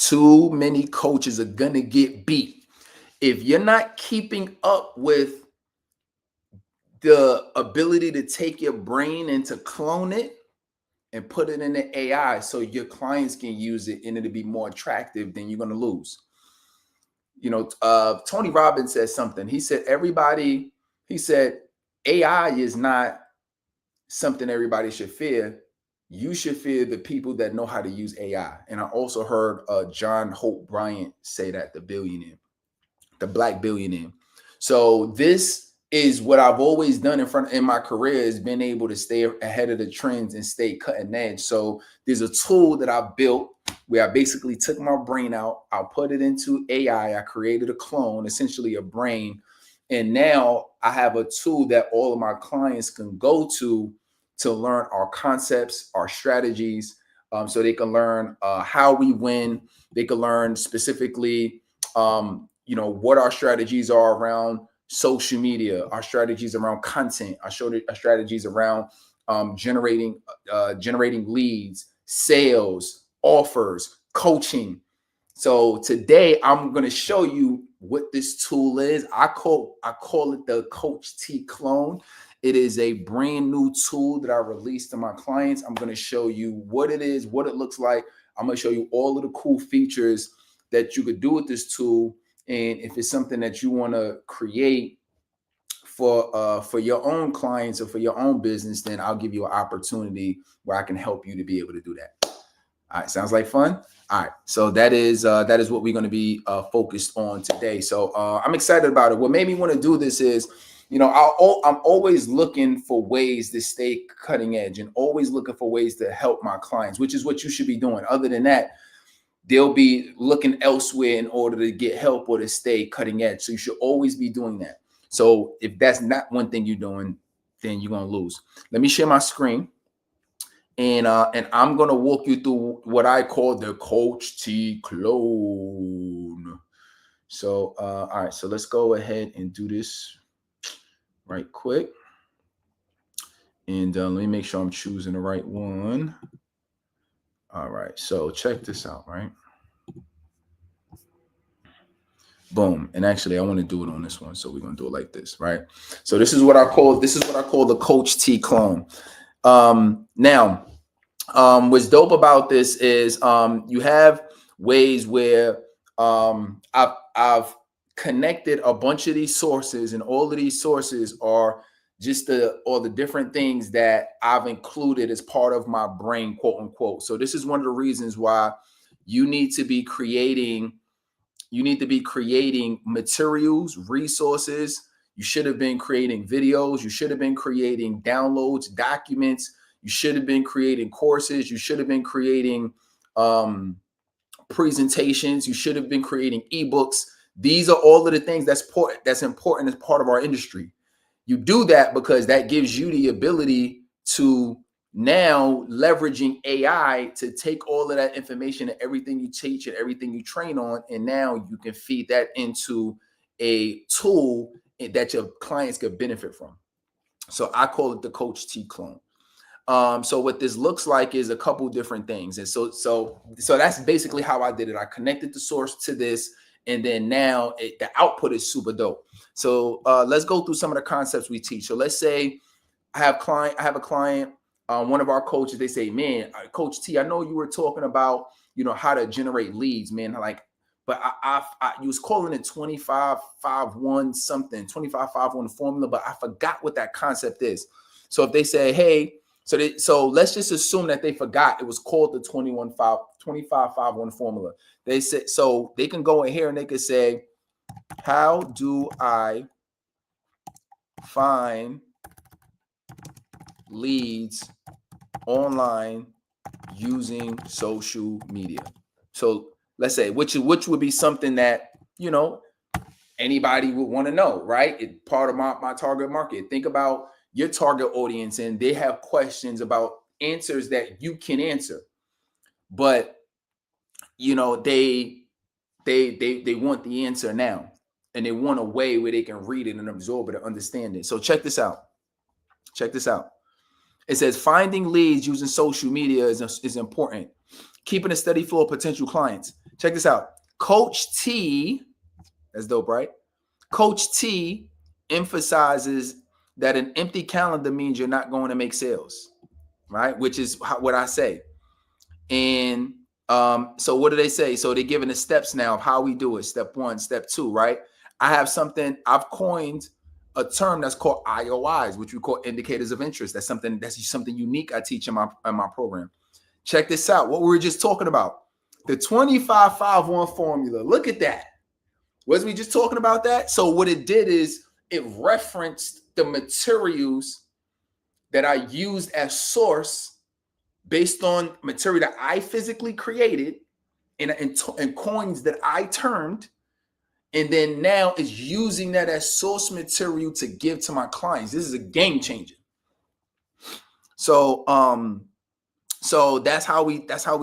Too many coaches are gonna get beat. If you're not keeping up with the ability to take your brain and to clone it and put it in the AI so your clients can use it and it'll be more attractive, then you're gonna lose. Tony Robbins said something. He said AI is not something everybody should fear. You should fear the people that know how to use AI. And I also heard John Hope Bryant say that, the billionaire, the black billionaire. So this is what I've always done in my career, is been able to stay ahead of the trends and stay cutting edge. So there's a tool that I built where I basically took my brain out, I put it into AI, I created a clone, essentially a brain. And now I have a tool that all of my clients can go to learn our concepts, our strategies, so they can learn how we win. They can learn specifically, what our strategies are around social media, our strategies around content, our strategies around generating leads, sales, offers, coaching. So today I'm going to show you what this tool is. I call it the Coach T clone. It is a brand new tool that I released to my clients. I'm going to show you what it is, what it looks like. I'm going to show you all of the cool features that you could do with this tool. And if it's something that you want to create for your own clients or for your own business, then I'll give you an opportunity where I can help you to be able to do that. All right, sounds like fun. All right, so that is what we're going to be focused on today. So I'm excited about it. What made me want to do this is, I'm always looking for ways to stay cutting edge and always looking for ways to help my clients, which is what you should be doing. Other than that, they'll be looking elsewhere in order to get help or to stay cutting edge. So you should always be doing that. So if that's not one thing you're doing, then you're going to lose. Let me share my screen. And I'm going to walk you through what I call the Coach T clone. So, all right, so let's go ahead and do this right quick. And let me make sure I'm choosing the right one. All right, so check this out, right? Boom. And actually, I want to do it on this one. So we're going to do it like this, right? So this is what I call the Coach T clone. Now, what's dope about this is you have ways where I've connected a bunch of these sources, and all of these sources are just all the different things that I've included as part of my brain, quote unquote. So this is one of the reasons why you need to be creating materials, resources. You should have been creating videos. You should have been creating downloads, documents. You should have been creating courses. You should have been creating presentations. You should have been creating ebooks. These are all of the things that's important as part of our industry. You do that because that gives you the ability to now leveraging AI to take all of that information and everything you teach and everything you train on, and now you can feed that into a tool that your clients could benefit from. So I call it the Coach T clone. So what this looks like is a couple different things. And so that's basically how I did it. I connected the source to this, and then now the output is super dope. So let's go through some of the concepts we teach. So let's say I have a client, one of our coaches, they say, man, Coach T, I know you were talking about, how to generate leads, man. Like, but you was calling it 25-5-1 something, 25-5-1 formula, but I forgot what that concept is. So if they say, hey, so let's just assume that they forgot it was called the 25-5-1 formula. They said, so they can go in here and they could say, how do I find leads online using social media? So let's say, which would be something that, anybody would want to know, right? It's part of my target market. Think about your target audience, and they have questions about answers that you can answer, but they want the answer now, and they want a way where they can read it and absorb it and understand it. So check this out. It says finding leads using social media is important. Keeping a steady flow of potential clients. Check this out. Coach T, that's dope, right? Coach T emphasizes that an empty calendar means you're not going to make sales, right? Which is what I say. And so what do they say? So they're giving the steps now of how we do it. Step 1, step 2, right? I have something, I've coined a term that's called IOIs, which we call indicators of interest. That's something unique I teach in my program. Check this out. What we were just talking about. The 25-5-1 formula. Look at that. Was we just talking about that? So what it did is it referenced the materials that I used as source based on material that I physically created and coins that I turned, and then now is using that as source material to give to my clients. This is a game changer. So so that's how we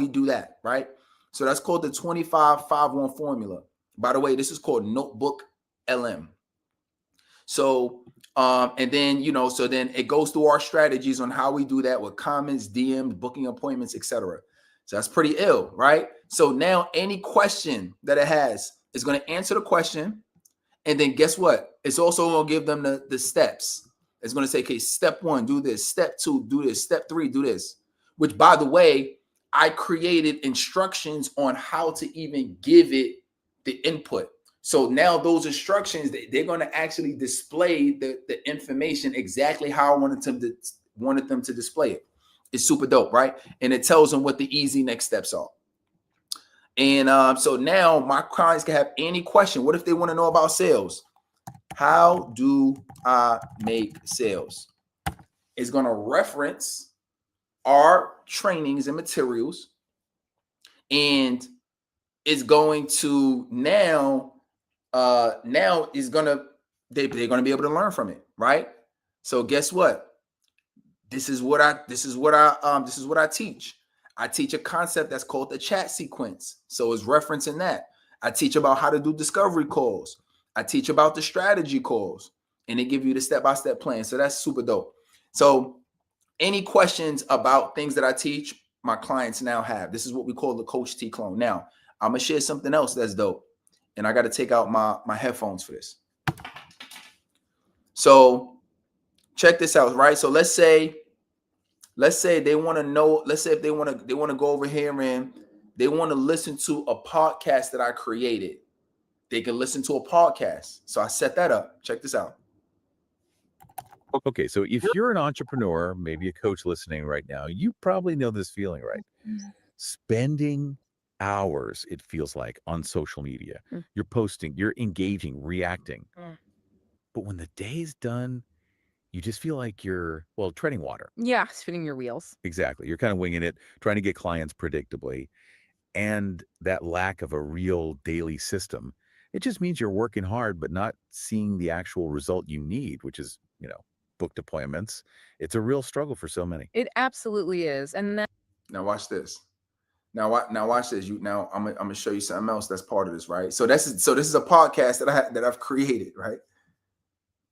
do that, right? So that's called the 25-5-1 formula. By the way, this is called Notebook LM. So and then so then it goes through our strategies on how we do that with comments, DMs, booking appointments, etc. So that's pretty ill, right? So now any question that it has is going to answer the question, and then guess what? It's also going to give them the steps. It's going to say, okay, step 1, do this. Step 2, do this. Step 3, do this. Which, by the way, I created instructions on how to even give it the input. So now those instructions, they're going to actually display the information exactly how I wanted them to display it. It's super dope, right? And it tells them what the easy next steps are. And so now my clients can have any question. What if they want to know about sales? How do I make sales? It's going to reference our trainings and materials, and it's going to they're going to be able to learn from it, right? So guess what? This is what I teach. I teach a concept that's called the chat sequence. So it's referencing that. I teach about how to do discovery calls. I teach about the strategy calls, and they give you the step-by-step plan. So that's super dope. So any questions about things that I teach, my clients now have. This is what we call the Coach T clone. Now, I'm going to share something else that's dope. And I got to take out my headphones for this. So check this out, right? So let's say they want to know, let's say if they want to go over here and they want to listen to a podcast that I created. They can listen to a podcast. So I set that up. Check this out. Okay, so if you're an entrepreneur, maybe a coach listening right now, you probably know this feeling, right? Spending hours, it feels like, on social media. You're posting, you're engaging, reacting. But when the day's done, you just feel like you're, treading water. Yeah, spinning your wheels. Exactly. You're kind of winging it, trying to get clients predictably. And that lack of a real daily system, it just means you're working hard, but not seeing the actual result you need, which is, booked appointments. It's a real struggle for so many. It absolutely is. And then now watch this. Now watch this. I'm gonna show you something else that's part of this, right? So this is a podcast that I've created, right?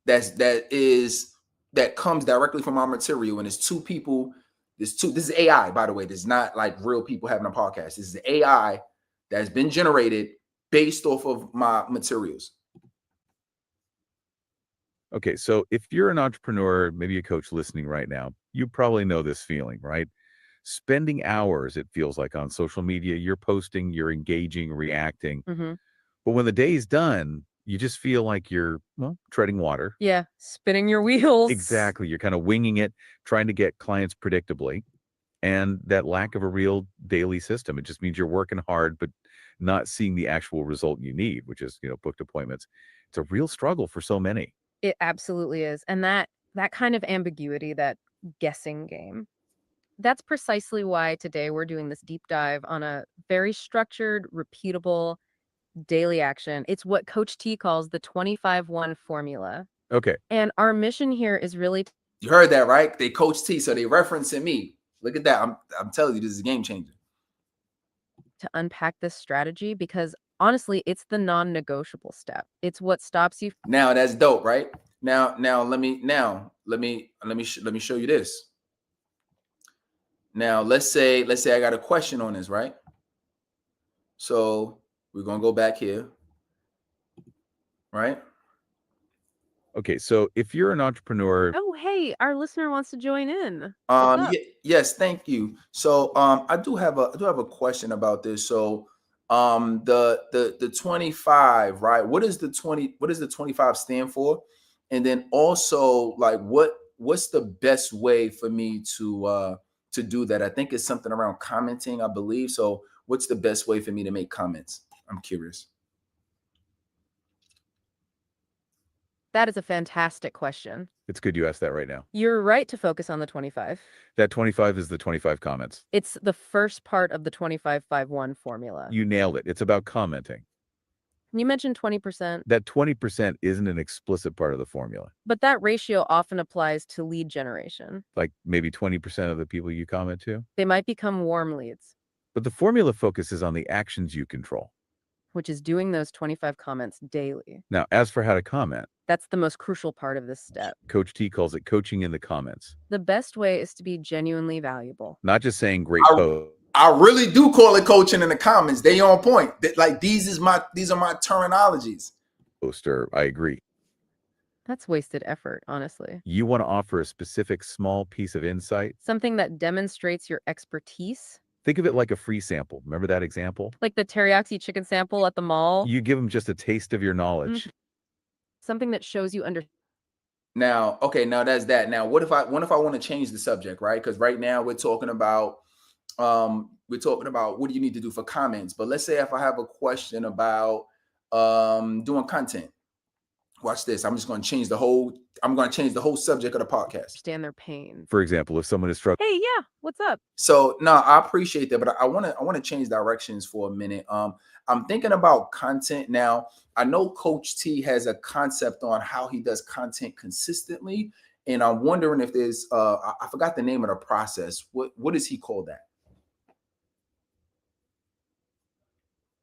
That comes directly from our material, and it's two people. This is AI, by the way. This is not like real people having a podcast. This is AI that's been generated based off of my materials. Okay, so if you're an entrepreneur, maybe a coach listening right now, you probably know this feeling, right? Spending hours, it feels like, on social media, you're posting, you're engaging, reacting. But when the day's done, you just feel like you're, treading water. Yeah, spinning your wheels. Exactly. You're kind of winging it, trying to get clients predictably. And that lack of a real daily system, it just means you're working hard, but not seeing the actual result you need, which is, booked appointments. It's a real struggle for so many. It absolutely is. And that kind of ambiguity, that guessing game, that's precisely why today we're doing this deep dive on a very structured, repeatable daily action. It's what Coach T calls the 25-1 formula. Okay. And our mission here is really... You heard that, right? They Coach T, so they referencing me. Look at that. I'm telling you, this is a game changer. To unpack this strategy, because honestly, it's the non-negotiable step. It's what stops you. Now that's dope, right? Now let me show you this. Now let's say I got a question on this, right? So we're gonna go back here, right? Okay, so if you're an entrepreneur, Oh, hey, our listener wants to join in. What's up? Yes, thank you. So I do have a question about this. So the 25, right? What does the 25 stand for? And then also like what's the best way for me to do that? I think it's something around commenting, I believe. So what's the best way for me to make comments? I'm curious. That is a fantastic question. it's good you asked that right now. You're right to focus on the 25. That 25 is the 25 comments. It's the first part of the 25-5-1 formula. You nailed it. It's about commenting. You mentioned 20%, That 20% isn't an explicit part of the formula. but that ratio often applies to lead generation. Like maybe 20% of the people you comment to. They might become warm leads, But the formula focuses on the actions you control. which is doing those 25 comments daily. Now, as for how to comment, That's the most crucial part of this step. Coach T calls it coaching in the comments. The best way is to be genuinely valuable. Not just saying great I- post. I really do call it coaching in the comments. They on point. Like these are my terminologies. Or I agree. That's wasted effort, honestly. You want to offer a specific small piece of insight. Something that demonstrates your expertise, Think of it like a free sample. Remember that example? like the teriyaki chicken sample at the mall. You give them just a taste of your knowledge. Something that shows you under. Now, okay, now that's that. Now, what if I want to change the subject, right? Because right now we're talking about what do you need to do for comments. But let's say if I have a question about doing content. Watch this. I'm going to change the whole subject of the podcast. Understand their pain. For example, if someone is struggling. Hey, yeah, what's up? So no, I appreciate that, but I want to change directions for a minute. I'm thinking about content now. I know Coach T has a concept on how he does content consistently, and I'm wondering if there's I forgot the name of the process. What does he call that?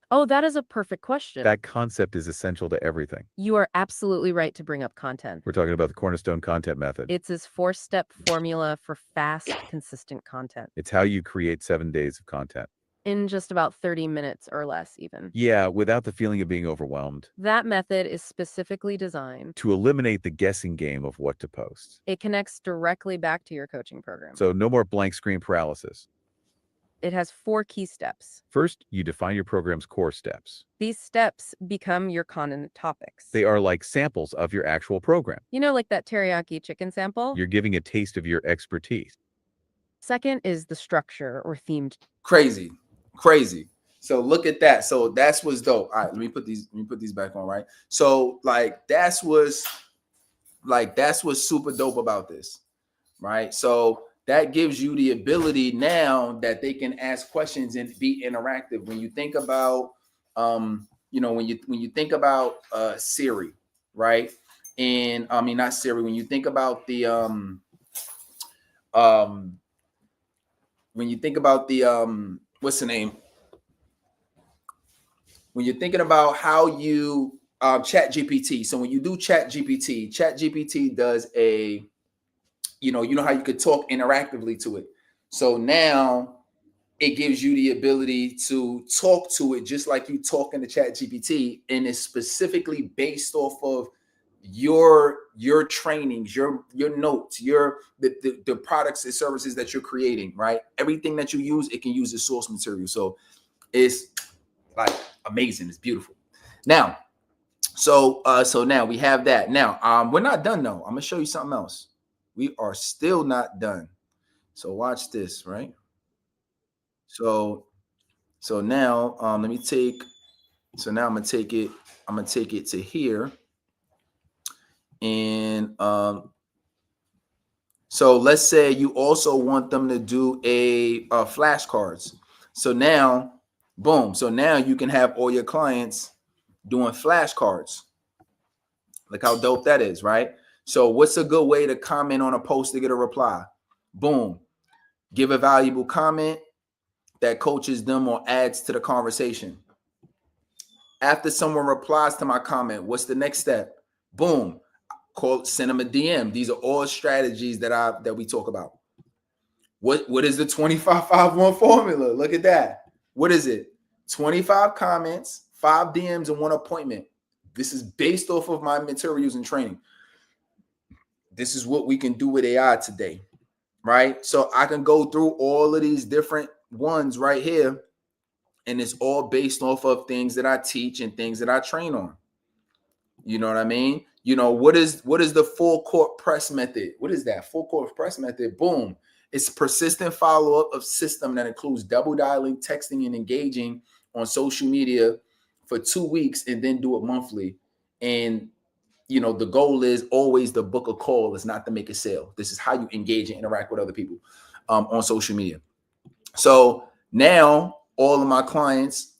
Oh, that is a perfect question. That concept is essential to everything. You are absolutely right to bring up content. We're talking about the cornerstone content method. It's his 4-step formula for fast, consistent content It's how you create 7 days of content. in just about 30 minutes or less, even. Yeah, without the feeling of being overwhelmed. That method is specifically designed. To eliminate the guessing game of what to post. It connects directly back to your coaching program. So no more blank screen paralysis. It has 4 key steps. First, you define your program's core steps. These steps become your content topics. They are like samples of your actual program. You know, like that teriyaki chicken sample? You're giving a taste of your expertise. Second is the structure or themed. Crazy. So look at that. So that's what's dope. All right, let me put these back on, right? So that's what's super dope about this, right? So that gives you the ability now that they can ask questions and be interactive. When you think about when you think about Siri, right? And I mean not Siri, when you think about the what's the name? When you're thinking about how you chat GPT. So when you do chat GPT does a you know how you could talk interactively to it. So now it gives you the ability to talk to it just like you talk in the chat GPT, and it's specifically based off of your trainings, your notes, the products and services that you're creating, right? Everything that you use, it can use as source material. So it's like amazing. It's beautiful. Now, so now we have that. Now, we're not done though. I'm gonna show you something else. We are still not done. So watch this, right? So now I'm gonna take it to here. And so let's say you also want them to do a flashcards. So now, boom. So now you can have all your clients doing flashcards. Look how dope that is, right? So what's a good way to comment on a post to get a reply? Boom. Give a valuable comment that coaches them or adds to the conversation. After someone replies to my comment, what's the next step? Boom. Send them a DM. These are all strategies that we talk about. What is the 25-5-1 formula? Look at that. What is it? 25 comments, 5 DMs, and 1 appointment. This is based off of my materials and training. This is what we can do with AI today, right? So I can go through all of these different ones right here, and it's all based off of things that I teach and things that I train on. You know what I mean? You know, what is the full court press method? What is that? Full court press method. Boom. It's persistent follow-up of system that includes double dialing, texting, and engaging on social media for 2 weeks and then do it monthly. And you know, the goal is always to book a call, is not to make a sale. This is how you engage and interact with other people on social media. So now all of my clients,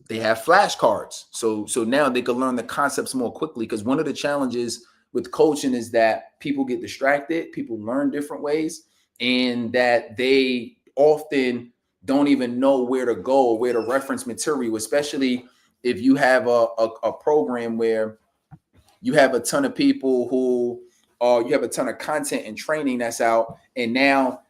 they have flashcards. So now they can learn the concepts more quickly, because one of the challenges with coaching is that people get distracted, people learn different ways, and that they often don't even know where to go or where to reference material, especially if you have a program where you have a ton of people who you have a ton of content and training that's out, and now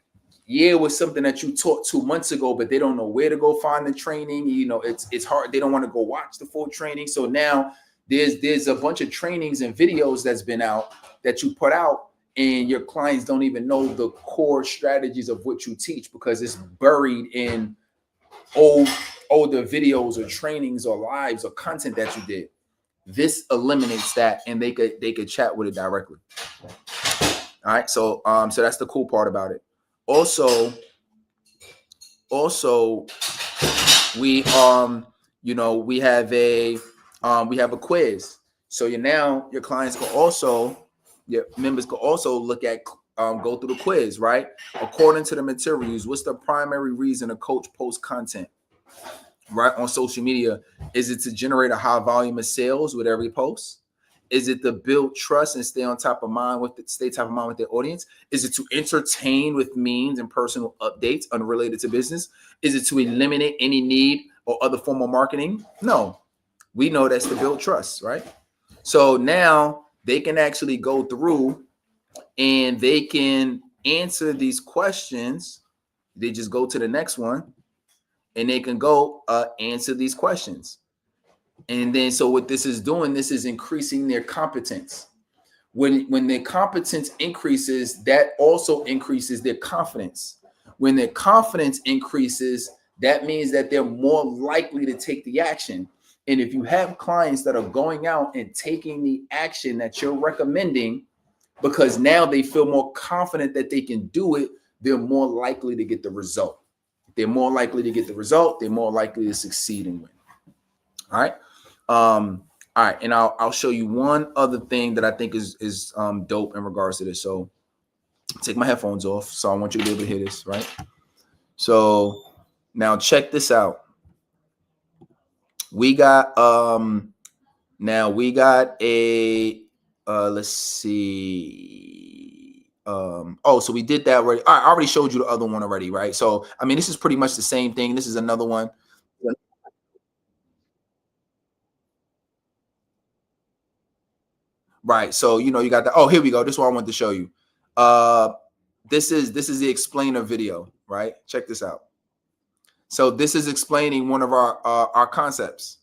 it was something that you taught 2 months ago, but they don't know where to go find the training. You know, it's hard. They don't want to go watch the full training. So now there's a bunch of trainings and videos that's been out that you put out, and your clients don't even know the core strategies of what you teach, because it's buried in older videos or trainings or lives or content that you did. This eliminates that, and they could chat with it directly. All right, so that's the cool part about it. Also we we have a quiz. So your clients can also, your members can also look at go through the quiz, right? According to the materials, what's the primary reason a coach posts content, right, on social media? Is it to generate a high volume of sales with every post? Is it to build trust and stay top of mind with their audience? Is it to entertain with memes and personal updates unrelated to business? Is it to eliminate any need or other form of marketing? No, we know that's to build trust, right? So now they can actually go through and they can answer these questions. They just go to the next one and they can go answer these questions. And then, so what this is doing, this is increasing their competence. When their competence increases, that also increases their confidence. When their confidence increases, that means that they're more likely to take the action. And if you have clients that are going out and taking the action that you're recommending, because now they feel more confident that they can do it, they're more likely to get the result. They're more likely to get the result. They're more likely to succeed and win. All right. All right, and I'll show you one other thing that I think is dope in regards to this. So take my headphones off. So I want you to be able to hear this, right? So now check this out. We got now we got a let's see. So we did that already. All right, I already showed you the other one already, right? So I mean, this is pretty much the same thing. This is another one. Right. So, you got the, here we go. This is what I wanted to show you. This is the explainer video, right? Check this out. So this is explaining one of our concepts.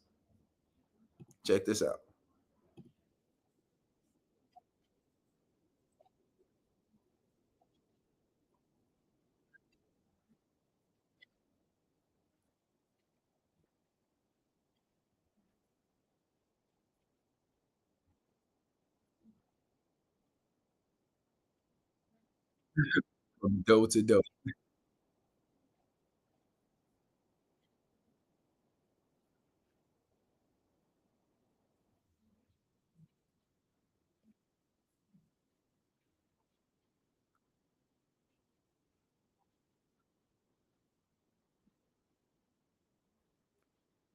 Check this out. From dough to dough.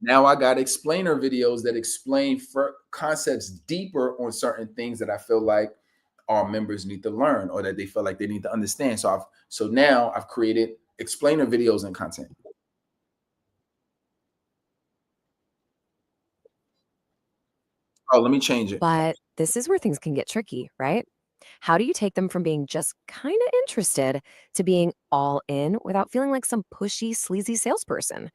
Now I got explainer videos that explain for concepts deeper on certain things that I feel like our members need to learn, or that they feel like they need to understand. So now I've created explainer videos and content. Oh, let me change it. But this is where things can get tricky, right? How do you take them from being just kind of interested to being all in without feeling like some pushy, sleazy salesperson?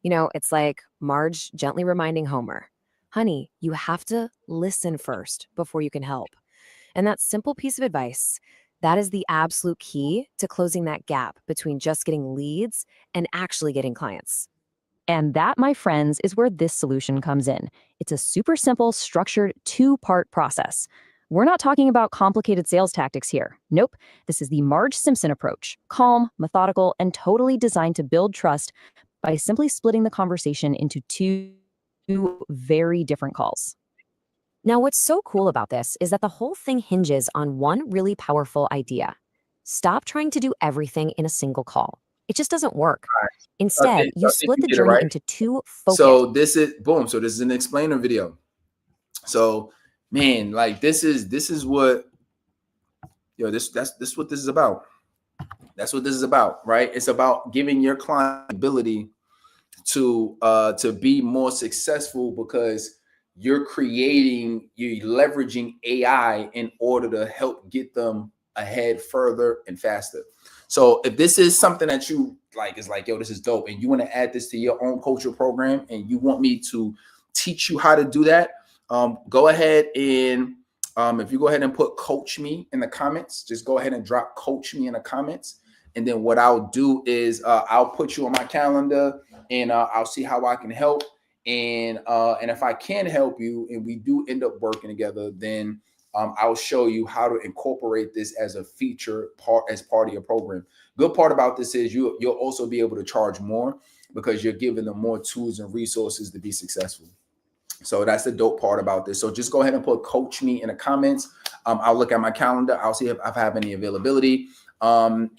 You know, it's like Marge gently reminding Homer, honey, you have to listen first before you can help. And that simple piece of advice, that is the absolute key to closing that gap between just getting leads and actually getting clients. And that, my friends, is where this solution comes in. It's a super simple, structured 2-part process. We're not talking about complicated sales tactics here. Nope. This is the Marge Simpson approach. Calm, methodical, and totally designed to build trust by simply splitting the conversation into 2 very different calls. Now, what's so cool about this is that the whole thing hinges on one really powerful idea. Stop trying to do everything in a single call. It just doesn't work. Instead, you split the get it journey right. into 2 focused. So this is boom. So this is an explainer video. So man, like this is what that's what this is about. That's what this is about, right? It's about giving your client the ability to be more successful because you're leveraging AI in order to help get them ahead further and faster. So if this is something that you like, is like, yo, this is dope, and you want to add this to your own culture program, and you want me to teach you how to do that, go ahead and if you go ahead and put coach me in the comments, just go ahead and drop coach me in the comments. And then what I'll do is I'll put you on my calendar, and I'll see how I can help. And if I can help you and we do end up working together, then I'll show you how to incorporate this as a feature as part of your program. Good part about this is you'll also be able to charge more because you're giving them more tools and resources to be successful. So that's the dope part about this. So just go ahead and put coach me in the comments. I'll look at my calendar. I'll see if I have any availability. And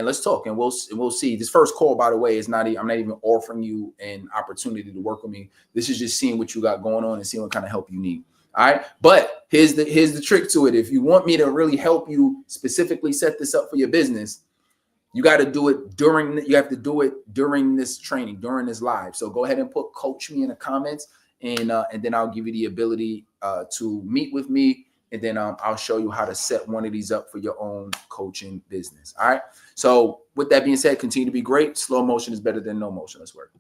let's talk, and we'll see. This first call, by the way, is not I'm not even offering you an opportunity to work with me. This is just seeing what you got going on and seeing what kind of help you need. All right, but here's the trick to it. If you want me to really help you specifically set this up for your business, you got to do it during this training, during this live. So go ahead and put coach me in the comments, and then I'll give you the ability to meet with me. And then I'll show you how to set one of these up for your own coaching business. All right. So with that being said, continue to be great. Slow motion is better than no motion. Let's work.